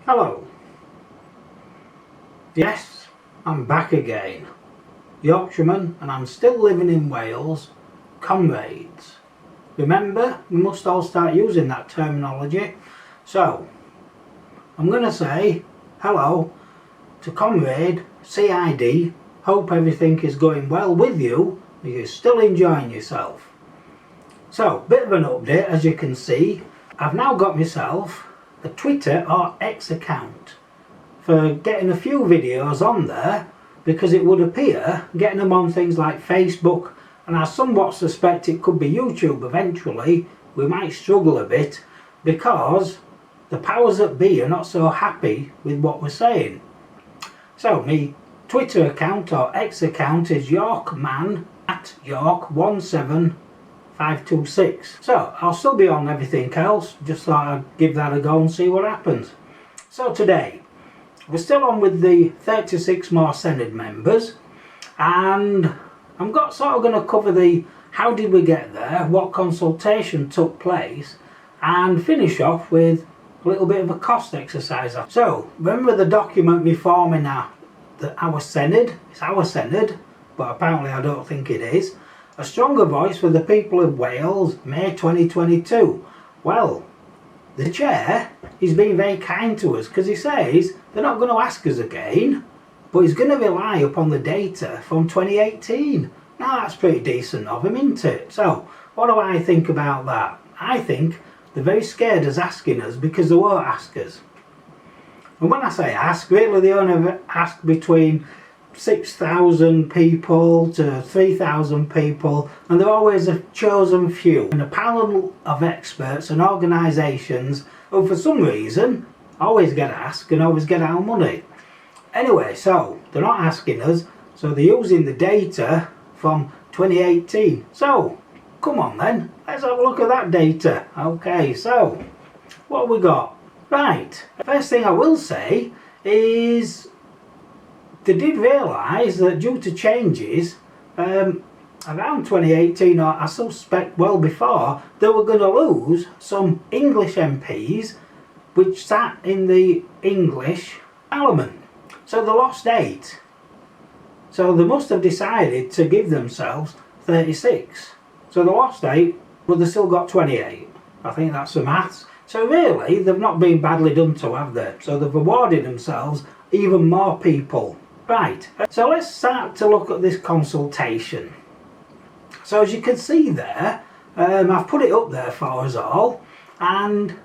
Hello. Yes, I'm back again. Yorkshireman, and I'm still living in Wales. Comrades. Remember, we must all start using that terminology. So, I'm going to say hello to Comrade CID. Hope everything is going well with you. You're still enjoying yourself. So, bit of an update. As you can see, I've now got myself a Twitter or X account for getting a few videos on there, because it would appear getting them on things like Facebook, and I somewhat suspect it could be YouTube eventually, we might struggle a bit because the powers that be are not so happy with what we're saying. So my Twitter account or X account is Yorkman at York17526. So I'll still be on everything else, just thought I'd give that a go and see what happens. So today we're still on with the 36 more Senate members, and I'm sort of going to cover the how did we get there, what consultation took place, and finish off with a little bit of a cost exercise. So remember the document reforming our Senate? It's our Senate, but apparently I don't think it is. A stronger voice for the people of Wales, May 2022. Well, the chair is being very kind to us, because he says they're not going to ask us again, but he's going to rely upon the data from 2018. Now that's pretty decent of him, isn't it? So what do I think about that? I think they're very scared of asking us because they won't ask us. And when I say ask, really they only ask between 6,000 people to 3,000 people, and they're always a chosen few and a panel of experts and organisations who for some reason always get asked and always get our money. Anyway, so they're not asking us, so they're using the data from 2018. So come on then, let's have a look at that data. Okay, so what have we got? Right, first thing I will say is they did realise that due to changes around 2018, or I suspect well before, they were going to lose some English MPs which sat in the English Parliament. So they lost 8. So they must have decided to give themselves 36. So they lost 8, but they still got 28. I think that's the maths. So really, they've not been badly done to, have they? So they've awarded themselves even more people. Right, so let's start to look at this consultation. So as you can see there, I've put it up there for us all, and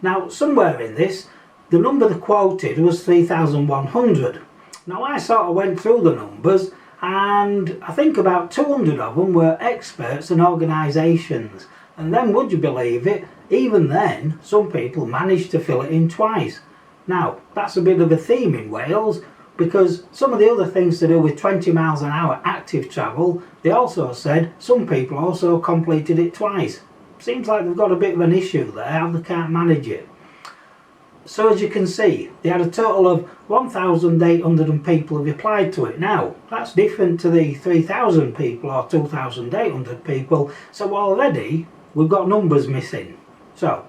now somewhere in this, the number they quoted was 3,100. Now I sort of went through the numbers, and I think about 200 of them were experts and organisations. And then, would you believe it, even then some people managed to fill it in twice. Now that's a bit of a theme in Wales, because some of the other things to do with 20 miles an hour active travel, they also said some people also completed it twice. Seems like they've got a bit of an issue there, how they can't manage it. So as you can see, they had a total of 1,800 people have applied to it. Now, that's different to the 3,000 people or 2,800 people, so already we've got numbers missing. So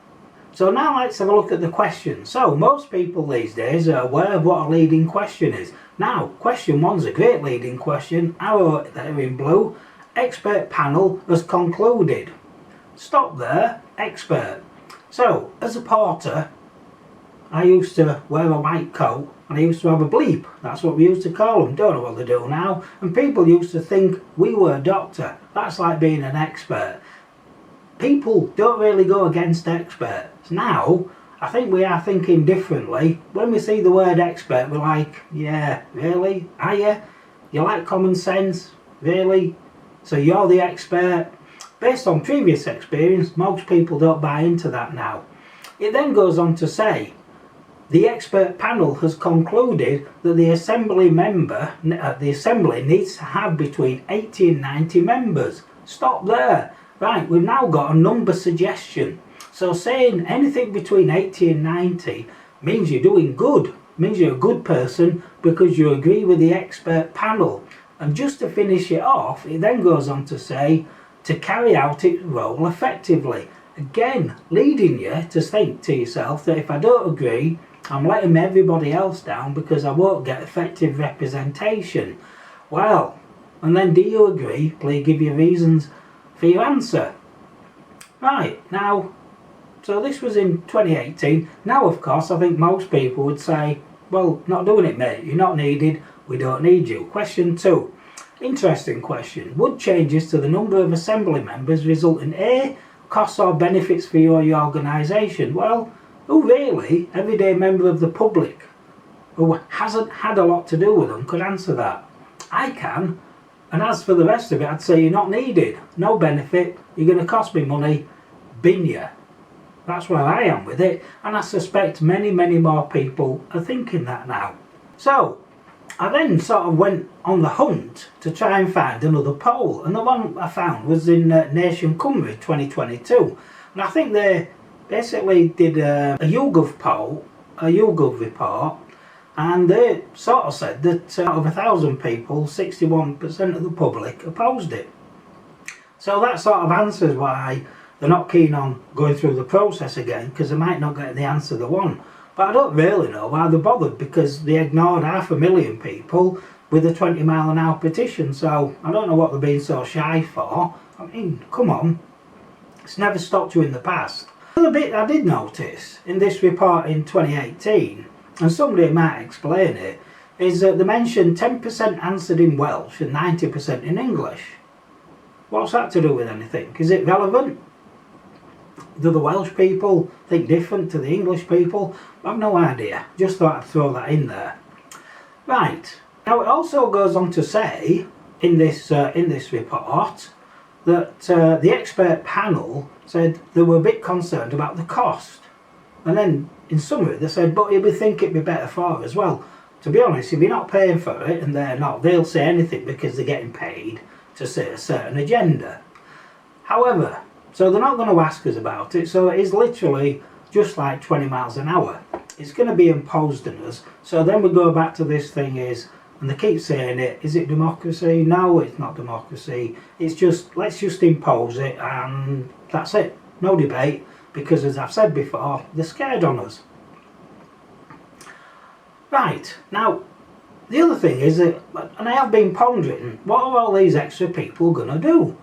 now let's have a look at the question. So most people these days are aware of what a leading question is. Now, question 1's a great leading question. Arrow there in blue. Expert panel has concluded. Stop there, expert. So, as a porter, I used to wear a white coat and I used to have a bleep. That's what we used to call them. Don't know what they do now. And people used to think we were a doctor. That's like being an expert. People don't really go against experts. Now, I think we are thinking differently. When we see the word expert, we're like, yeah, really? Are you? You like common sense? Really? So you're the expert? Based on previous experience, most people don't buy into that now. It then goes on to say, the expert panel has concluded that the assembly needs to have between 80 and 90 members. Stop there. Right, we've now got a number suggestion. So saying anything between 80 and 90 means you're doing good. Means you're a good person because you agree with the expert panel. And just to finish it off, it then goes on to say, to carry out its role effectively. Again, leading you to think to yourself that if I don't agree, I'm letting everybody else down because I won't get effective representation. Well, and then do you agree? Please give your reasons for your answer. Right, now, so this was in 2018. Now, of course, I think most people would say, well, not doing it, mate. You're not needed. We don't need you. Question 2. Interesting question. Would changes to the number of assembly members result in A, costs or benefits for your organisation? Well, who really, everyday member of the public, who hasn't had a lot to do with them, could answer that? I can. And as for the rest of it, I'd say you're not needed. No benefit. You're going to cost me money. Bin ya. That's where I am with it. And I suspect many, many more people are thinking that now. So, I then sort of went on the hunt to try and find another poll. And the one I found was in Nation Cymru 2022. And I think they basically did a YouGov poll, a YouGov report, and they sort of said that out of 1,000 people, 61% of the public opposed it. So that sort of answers why they're not keen on going through the process again, because they might not get the answer they want. But I don't really know why they're bothered, because they ignored 500,000 people with a 20-mile-an-hour petition. So I don't know what they're being so shy for. I mean, come on. It's never stopped you in the past. The bit I did notice in this report in 2018, and somebody might explain it, is that they mentioned 10% answered in Welsh and 90% in English. What's that to do with anything? Is it relevant? Do the Welsh people think different to the English people? I've no idea. Just thought I'd throw that in there. Right. Now it also goes on to say in this report that the expert panel said they were a bit concerned about the cost. And then in summary they said, but we think it'd be better for us. Well, to be honest, if you're not paying for it, and they're not, they'll say anything because they're getting paid to say a certain agenda. However, so they're not going to ask us about it, so it is literally just like 20 miles an hour. It's going to be imposed on us. So then we go back to this thing is, and they keep saying it, is it democracy? No, it's not democracy. It's just, let's just impose it and that's it. No debate, because as I've said before, they're scared on us. Right, now, the other thing is that, and I have been pondering, what are all these extra people going to do?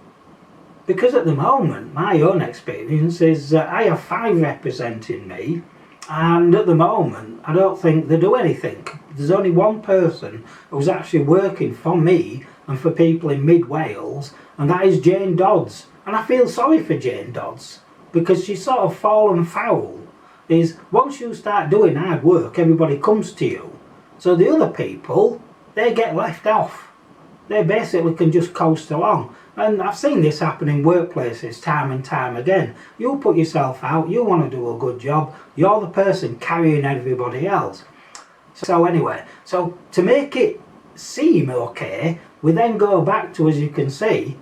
Because at the moment, my own experience is I have 5 representing me, and at the moment, I don't think they do anything. There's only one person who's actually working for me and for people in mid-Wales, and that is Jane Dodds. And I feel sorry for Jane Dodds, because she's sort of fallen foul. Is once you start doing hard work, everybody comes to you. So the other people, they get left off. They basically can just coast along. And I've seen this happen in workplaces time and time again. You put yourself out, you want to do a good job, you're the person carrying everybody else. So anyway, so to make it seem okay, we then go back to, as you can see,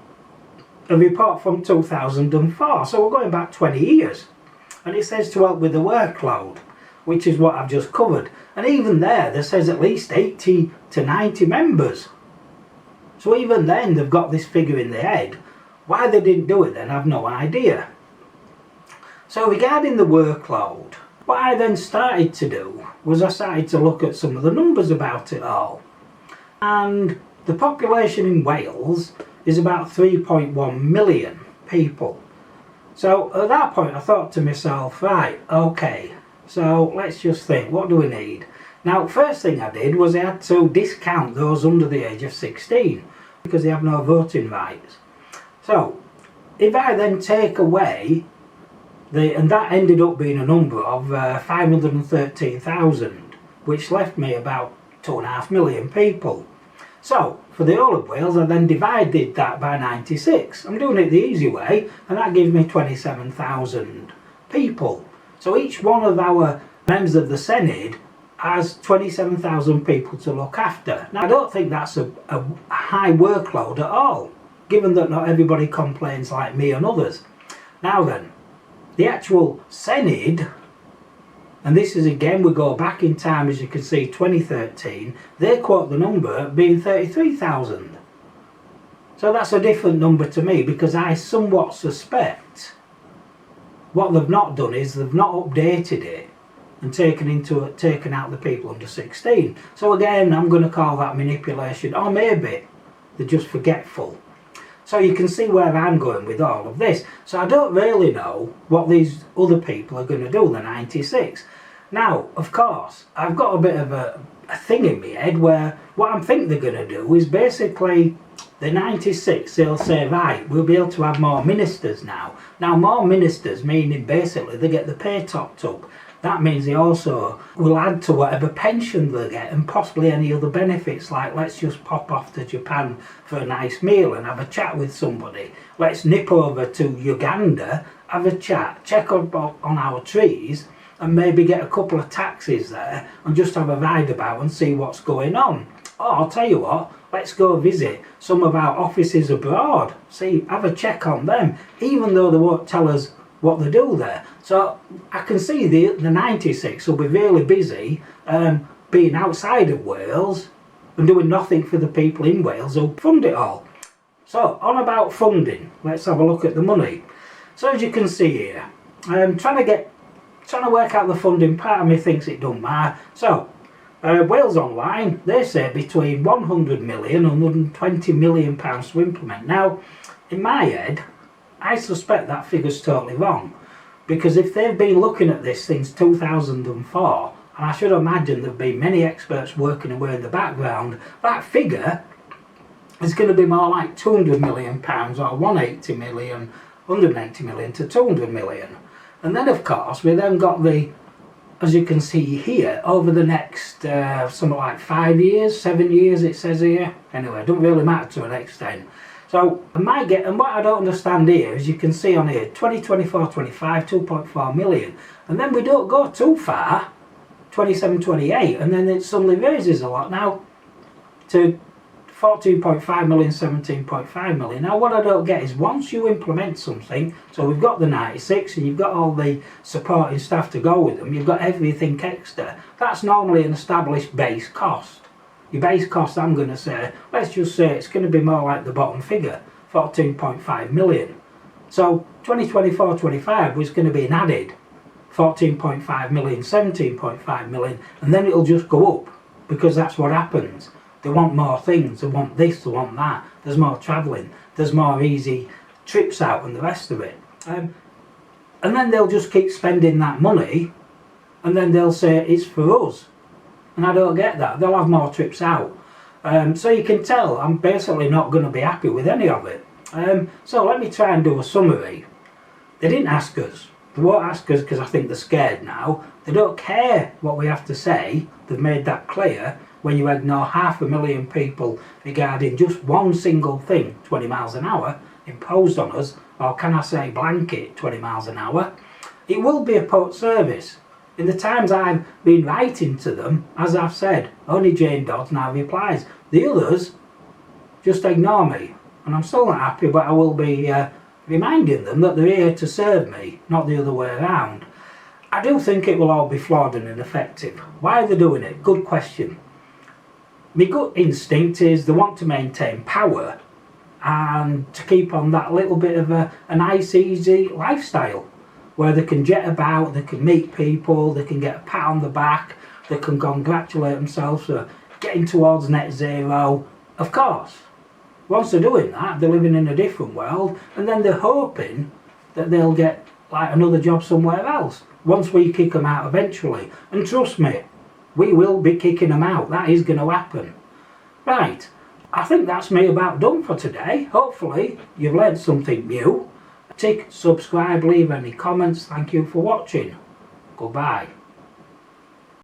a report from 2004. So we're going back 20 years. And it says to help with the workload, which is what I've just covered. And even there says at least 80 to 90 members. So even then they've got this figure in their head. Why they didn't do it then, I've no idea. So regarding the workload, what I then started to do was I started to look at some of the numbers about it all. And the population in Wales is about 3.1 million people. So at that point I thought to myself, right, okay, so let's just think, what do we need? Now, first thing I did was I had to discount those under the age of 16 because they have no voting rights. So, if I then take away, and that ended up being a number of 513,000, which left me about 2.5 million people. So, for the whole of Wales, I then divided that by 96. I'm doing it the easy way, and that gives me 27,000 people. So each one of our members of the Senate has 27,000 people to look after. Now, I don't think that's a high workload at all, given that not everybody complains like me and others. Now then, the actual Senate, and this is again, we go back in time, as you can see, 2013, they quote the number being 33,000. So that's a different number to me, because I somewhat suspect what they've not done is they've not updated it and taken out the people under 16. So again, I'm going to call that manipulation, or maybe they're just forgetful. So you can see where I'm going with all of this. So I don't really know what these other people are going to do, the 96. Now, of course, I've got a bit of a thing in my head where what I think they're going to do is basically the 96, they'll say, right, we'll be able to have more ministers now. Now, more ministers meaning basically they get the pay topped up. That means they also will add to whatever pension they get and possibly any other benefits, like let's just pop off to Japan for a nice meal and have a chat with somebody. Let's nip over to Uganda, have a chat, check on our trees, and maybe get a couple of taxis there and just have a ride about and see what's going on. Or I'll tell you what, let's go visit some of our offices abroad, see, have a check on them, even though they won't tell us what they do there. So I can see the 96 will be really busy being outside of Wales and doing nothing for the people in Wales who fund it all. So on about funding, let's have a look at the money. So as you can see here, I'm trying to work out the funding. Part of me thinks it don't matter. So Wales Online, they say between 100 million and 120 million pounds to implement. Now in my head I suspect that figure's totally wrong, because if they've been looking at this since 2004, and I should imagine there've been many experts working away in the background, that figure is going to be more like 200 million pounds or 180 million, 180 million to 200 million. And then of course we then got the, as you can see here, over the next something like 5 years, 7 years it says here. Anyway, it doesn't really matter to an extent. So I might get, and what I don't understand here, as you can see on here, 2024-25, 2.4 million. And then we don't go too far, 27-28, and then it suddenly raises a lot now to 14.5 million, 17.5 million. Now what I don't get is once you implement something, so we've got the 96 and you've got all the supporting staff to go with them, you've got everything extra, that's normally an established base cost. Your base cost, I'm going to say, let's just say it's going to be more like the bottom figure, 14.5 million. So 2024-25 was going to be an added 14.5 million, 17.5 million, and then it'll just go up, because that's what happens. They want more things, they want this, they want that, there's more travelling, there's more easy trips out and the rest of it. And then they'll just keep spending that money, and then they'll say it's for us. And I don't get that. They'll have more trips out. So you can tell I'm basically not going to be happy with any of it. So let me try and do a summary. They didn't ask us. They won't ask us because I think they're scared now. They don't care what we have to say. They've made that clear when you ignore 500,000 people regarding just one single thing, 20 miles an hour, imposed on us, or can I say blanket 20 miles an hour. It will be a port service. In the times I've been writing to them, as I've said, only Jane Dodds now replies. The others just ignore me. And I'm still not happy, but I will be reminding them that they're here to serve me, not the other way around. I do think it will all be flawed and ineffective. Why are they doing it? Good question. My gut instinct is they want to maintain power and to keep on that little bit of a nice, easy lifestyle, where they can jet about, they can meet people, they can get a pat on the back, they can congratulate themselves for getting towards net zero. Of course, once they're doing that, they're living in a different world, and then they're hoping that they'll get like another job somewhere else once we kick them out eventually. And trust me, we will be kicking them out. That is going to happen. Right, I think that's me about done for today. Hopefully you've learned something new. Tick, subscribe, leave any comments. Thank you for watching. Goodbye.